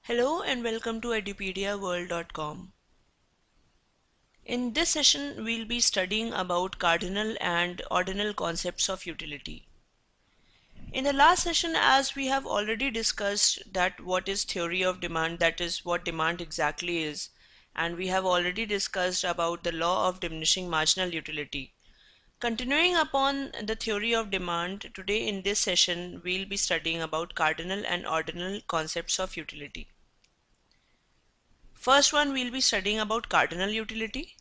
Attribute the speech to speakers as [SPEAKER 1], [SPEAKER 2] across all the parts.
[SPEAKER 1] Hello and welcome to edupediaworld.com. In this session, we'll be studying about cardinal and ordinal concepts of utility. In the last session, as we have already discussed that what is theory of demand, that is what demand exactly is, and we have already discussed about the law of diminishing marginal utility. Continuing upon the theory of demand, today in this session, we'll be studying about cardinal and ordinal concepts of utility. First one, we'll be studying about cardinal utility.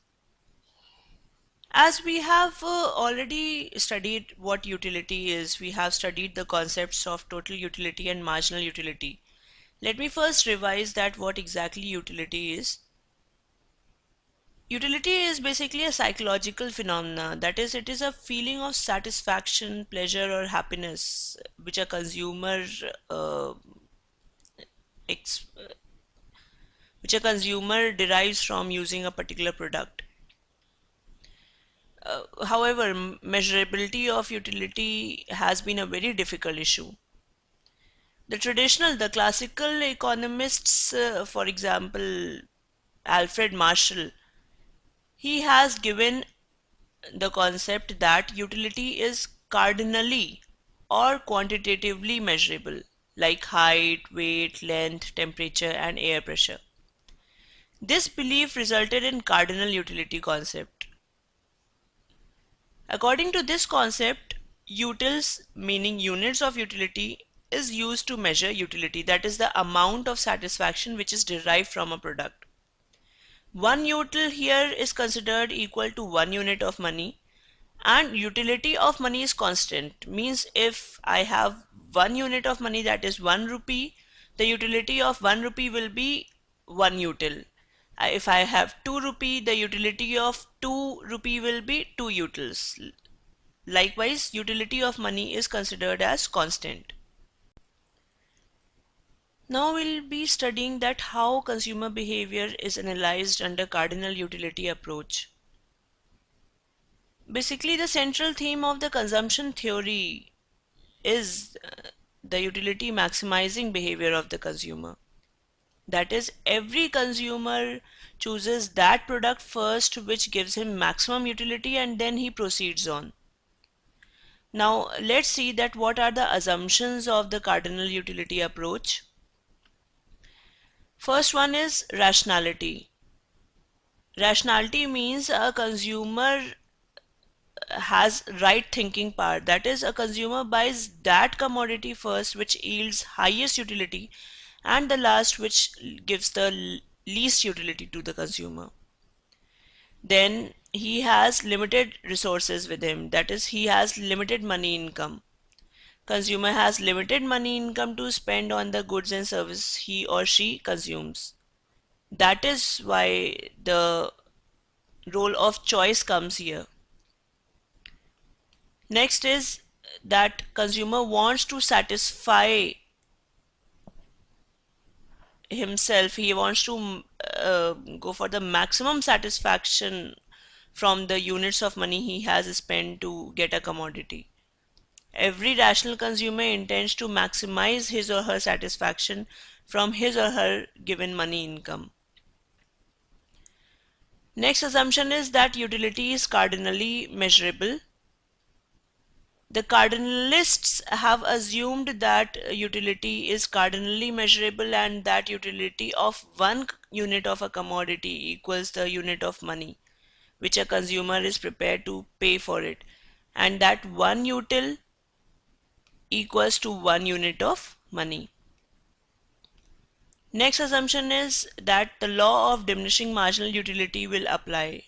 [SPEAKER 1] As we have already studied what utility is, we have studied the concepts of total utility and marginal utility. Let me first revise that what exactly utility is. Utility is basically a psychological phenomena, that is, it is a feeling of satisfaction, pleasure, or happiness which a consumer uh, ex- derives from using a particular product. However, measurability of utility has been a very difficult issue. The classical economists, for example, Alfred Marshall, he has given the concept that utility is cardinally or quantitatively measurable, like height, weight, length, temperature, and air pressure. This belief resulted in cardinal utility concept. According to this concept, utils, meaning units of utility, is used to measure utility, that is the amount of satisfaction which is derived from a product. One util here is considered equal to 1 unit of money, and utility of money is constant, means if I have 1 unit of money, that is 1 rupee, the utility of 1 rupee will be 1 util. If I have 2 rupee, the utility of 2 rupee will be 2 utils. Likewise, utility of money is considered as constant. Now we'll be studying that how consumer behavior is analyzed under cardinal utility approach. Basically, the central theme of the consumption theory is the utility maximizing behavior of the consumer. That is, every consumer chooses that product first which gives him maximum utility, and then he proceeds on. Now let's see that what are the assumptions of the cardinal utility approach. First one is rationality. Rationality means a consumer has right thinking power. That is, a consumer buys that commodity first which yields highest utility, and the last which gives the least utility to the consumer. Then he has limited resources with him. That is, he has limited money income. Consumer has limited money income to spend on the goods and service he or she consumes. That is why the role of choice comes here. Next is that consumer wants to satisfy himself. He wants to go for the maximum satisfaction from the units of money he has spent to get a commodity. Every rational consumer intends to maximize his or her satisfaction from his or her given money income. Next assumption is that utility is cardinally measurable. The cardinalists have assumed that utility is cardinally measurable, and that utility of 1 unit of a commodity equals the unit of money which a consumer is prepared to pay for it, and that 1 util equals to 1 unit of money. Next assumption is that the law of diminishing marginal utility will apply.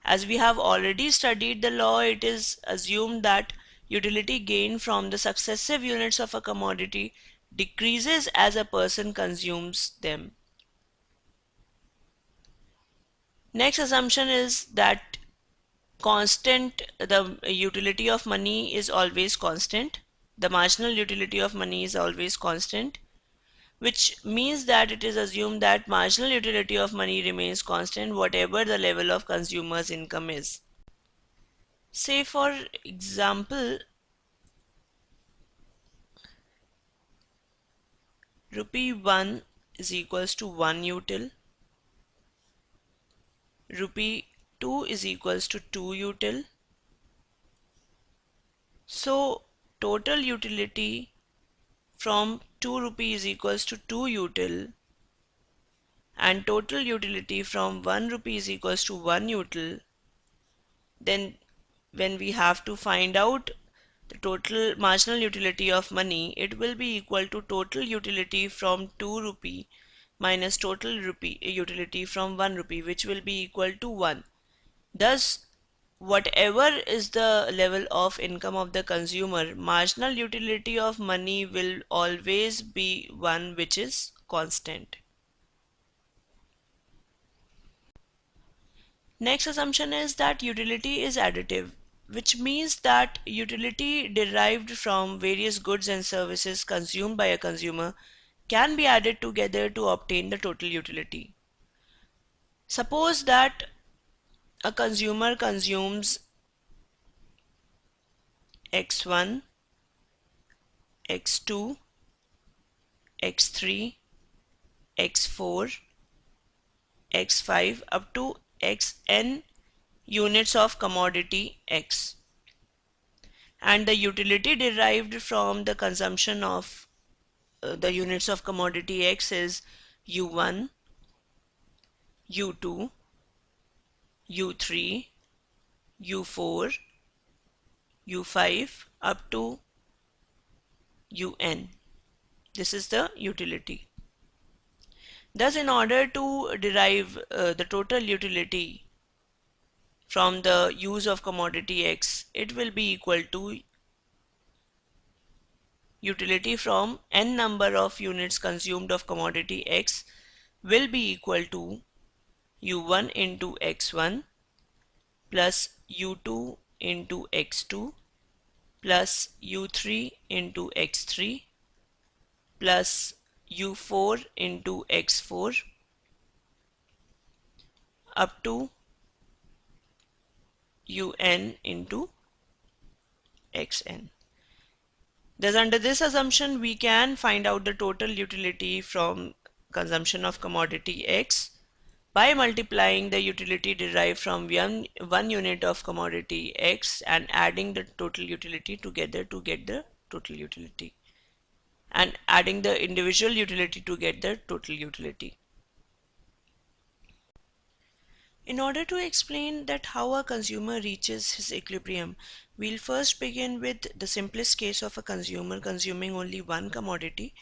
[SPEAKER 1] As we have already studied the law, it is assumed that utility gained from the successive units of a commodity decreases as a person consumes them. Next assumption is that the utility of money is always constant. The marginal utility of money is always constant, which means that it is assumed that marginal utility of money remains constant whatever the level of consumer's income is. Say for example, rupee 1 is equals to 1 util, rupee 2 is equals to 2 util. So total utility from 2 rupee is equals to 2 util, and total utility from 1 rupee is equals to 1 util. Then when we have to find out the total marginal utility of money, it will be equal to total utility from 2 rupee minus total rupee utility from 1 rupee, which will be equal to 1. Thus, whatever is the level of income of the consumer, marginal utility of money will always be one which is constant. Next assumption is that utility is additive, which means that utility derived from various goods and services consumed by a consumer can be added together to obtain the total utility. Suppose that a consumer consumes X1, X2, X3, X4, X5 up to Xn units of commodity X, and the utility derived from the consumption of the units of commodity X is U1, U2, U3, U4, U5 up to UN. This is the utility. Thus, in order to derive the total utility from the use of commodity X, it will be equal to utility from n number of units consumed of commodity X will be equal to U1 into X1 plus U2 into X2 plus U3 into X3 plus U4 into X4 up to UN into Xn. Thus, under this assumption, we can find out the total utility from consumption of commodity X by multiplying the utility derived from one unit of commodity X and adding the total utility together to get the total utility, and adding the individual utility to get the total utility. In order to explain that how a consumer reaches his equilibrium, we'll first begin with the simplest case of a consumer consuming only one commodity.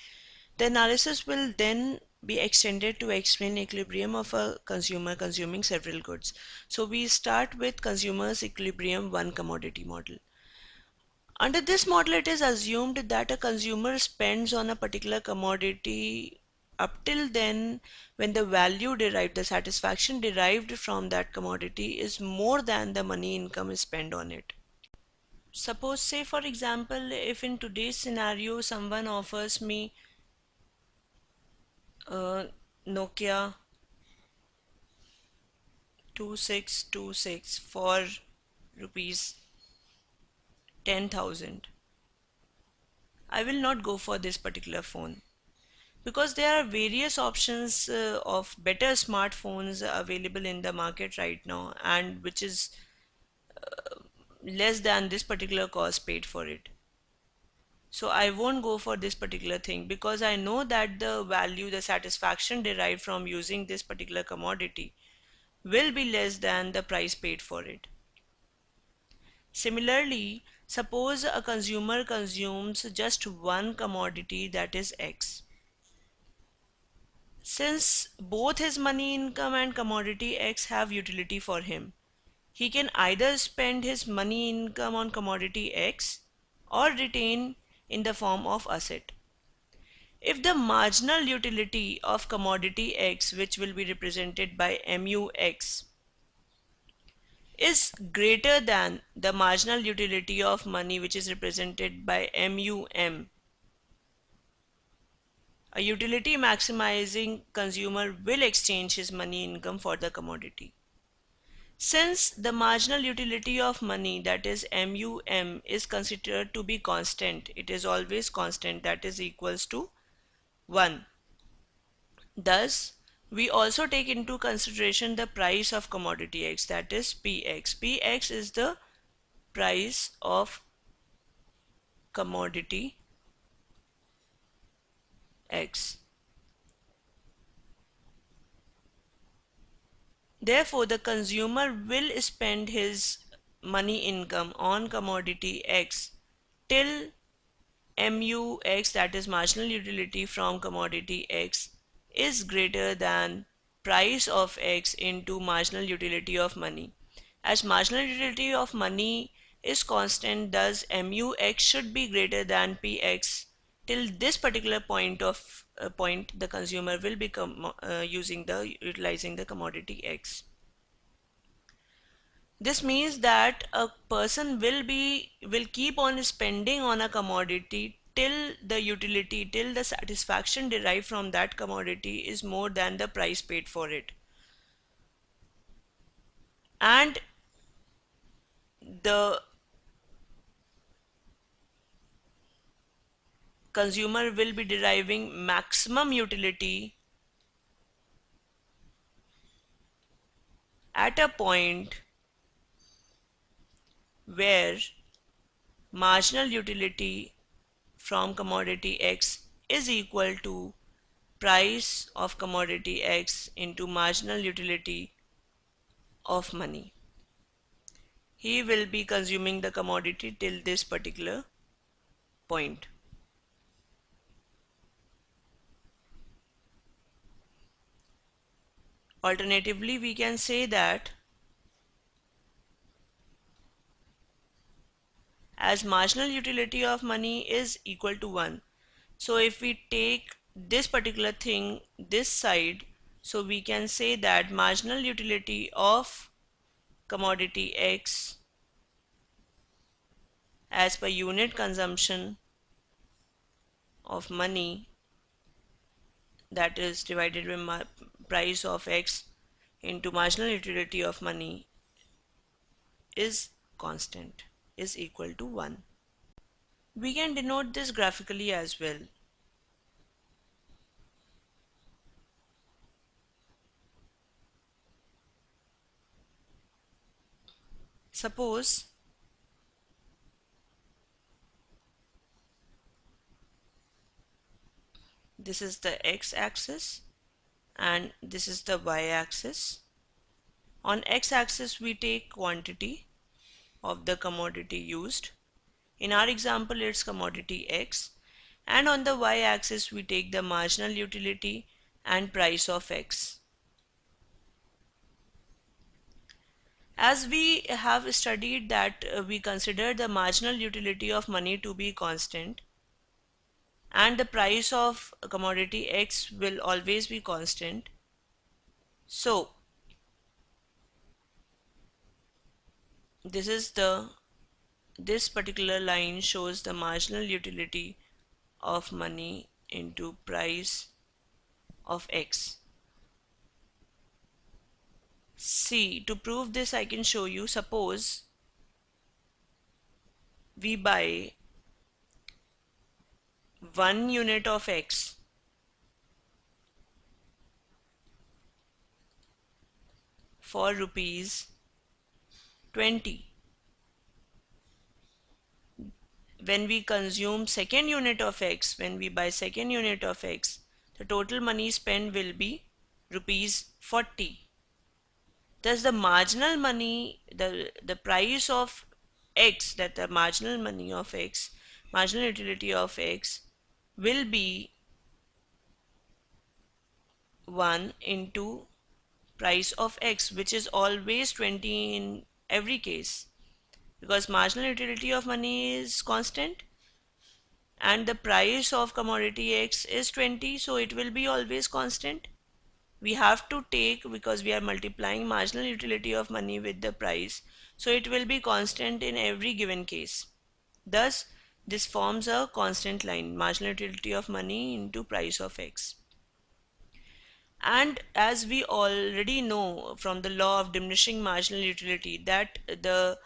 [SPEAKER 1] The analysis will then be extended to explain equilibrium of a consumer consuming several goods. So we start with consumer's equilibrium one commodity model. Under this model, it is assumed that a consumer spends on a particular commodity up till then when the value derived, the satisfaction derived from that commodity is more than the money income is spent on it. Suppose, say for example, if in today's scenario someone offers me Nokia 2626 for rupees 10,000, I will not go for this particular phone because there are various options of better smartphones available in the market right now, and which is less than this particular cost paid for it. So I won't go for this particular thing because I know that the value, the satisfaction derived from using this particular commodity will be less than the price paid for it. Similarly, suppose a consumer consumes just one commodity, that is X. Since both his money income and commodity X have utility for him, he can either spend his money income on commodity X or retain in the form of asset. If the marginal utility of commodity X, which will be represented by MUX, is greater than the marginal utility of money, which is represented by MUM, a utility maximizing consumer will exchange his money income for the commodity. Since the marginal utility of money, that is MUM, is considered to be constant, it is always constant, that is equals to 1. Thus, we also take into consideration the price of commodity X, that is Px. Px is the price of commodity X. Therefore, the consumer will spend his money income on commodity X till MUX, that is marginal utility from commodity X, is greater than price of X into marginal utility of money. As marginal utility of money is constant, thus MUX should be greater than PX. Till this particular point, the consumer will become utilizing the commodity X. This means that a person will keep on spending on a commodity till the satisfaction derived from that commodity is more than the price paid for it. And the consumer will be deriving maximum utility at a point where marginal utility from commodity X is equal to price of commodity X into marginal utility of money. He will be consuming the commodity till this particular point. Alternatively, we can say that as marginal utility of money is equal to 1. So if we take this particular thing this side, so we can say that marginal utility of commodity X as per unit consumption of money, that is divided by price of X into marginal utility of money, is constant, is equal to 1. We can denote this graphically as well. Suppose this is the x-axis and this is the y-axis. On x-axis we take quantity of the commodity used. In our example it's commodity X, and on the y-axis we take the marginal utility and price of X. As we have studied that we consider the marginal utility of money to be constant and the price of commodity X will always be constant. So this particular line shows the marginal utility of money into price of X. See, to prove this I can show you. Suppose we buy 1 unit of X for rupees 20. When we consume second unit of X, when we buy second unit of X, the total money spent will be rupees 40. Thus the marginal money, the price of X, that the marginal money of X, marginal utility of X will be 1 into price of X, which is always 20 in every case, because marginal utility of money is constant and the price of commodity X is 20, so it will be always constant. We have to take, because we are multiplying marginal utility of money with the price, so it will be constant in every given case. Thus this forms a constant line, marginal utility of money into price of X. And as we already know from the law of diminishing marginal utility that the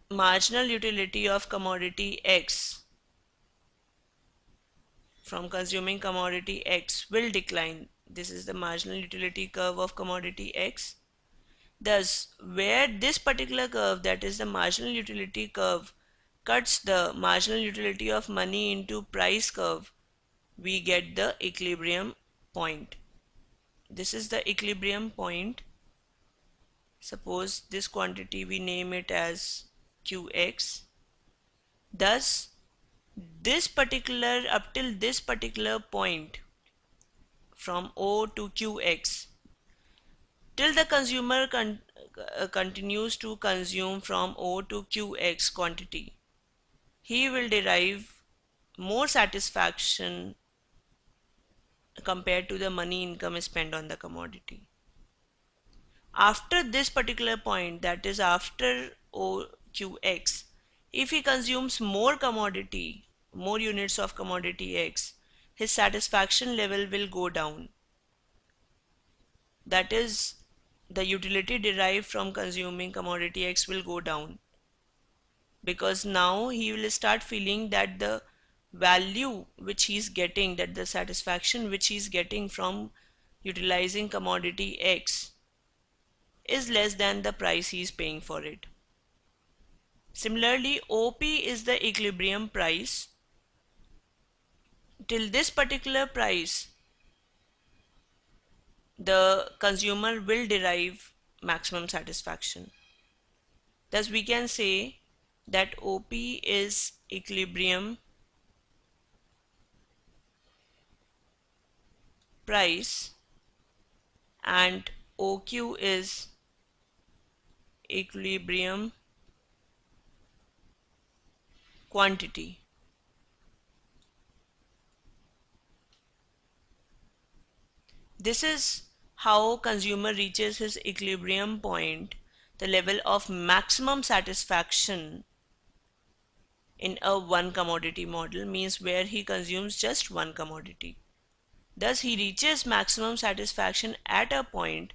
[SPEAKER 1] marginal utility of commodity X from consuming commodity X will decline. This is the marginal utility curve of commodity X. Thus, where this particular curve, that is the marginal utility curve, cuts the marginal utility of money into price curve, we get the equilibrium point. This is the equilibrium point. Suppose this quantity we name it as Qx. Thus, this particular up till this particular point from O to Qx, till the consumer continues to consume from O to Qx quantity, he will derive more satisfaction compared to the money income spent on the commodity. After this particular point, that is after OQX, if he consumes more commodity, more units of commodity X, his satisfaction level will go down. That is, the utility derived from consuming commodity X will go down, because now he will start feeling that the value which he is getting, that the satisfaction which he is getting from utilizing commodity X is less than the price he is paying for it. Similarly, OP is the equilibrium price. Till this particular price, the consumer will derive maximum satisfaction. Thus, we can say that OP is equilibrium price and OQ is equilibrium quantity. This is how consumer reaches his equilibrium point, the level of maximum satisfaction in a one commodity model, means where he consumes just one commodity. Thus, he reaches maximum satisfaction at a point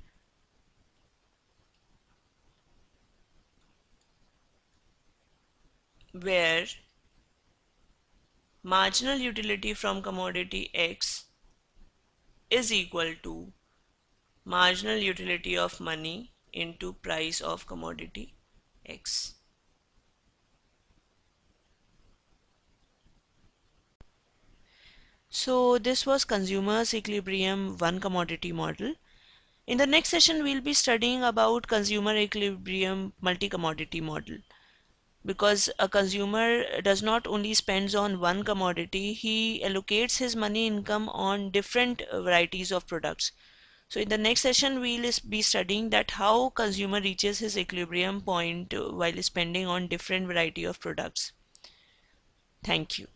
[SPEAKER 1] where marginal utility from commodity X is equal to marginal utility of money into price of commodity X. So this was consumer's equilibrium one commodity model. In the next session, we'll be studying about consumer equilibrium multi-commodity model. Because a consumer does not only spends on one commodity, he allocates his money income on different varieties of products. So in the next session, we'll be studying that how consumer reaches his equilibrium point while spending on different variety of products. Thank you.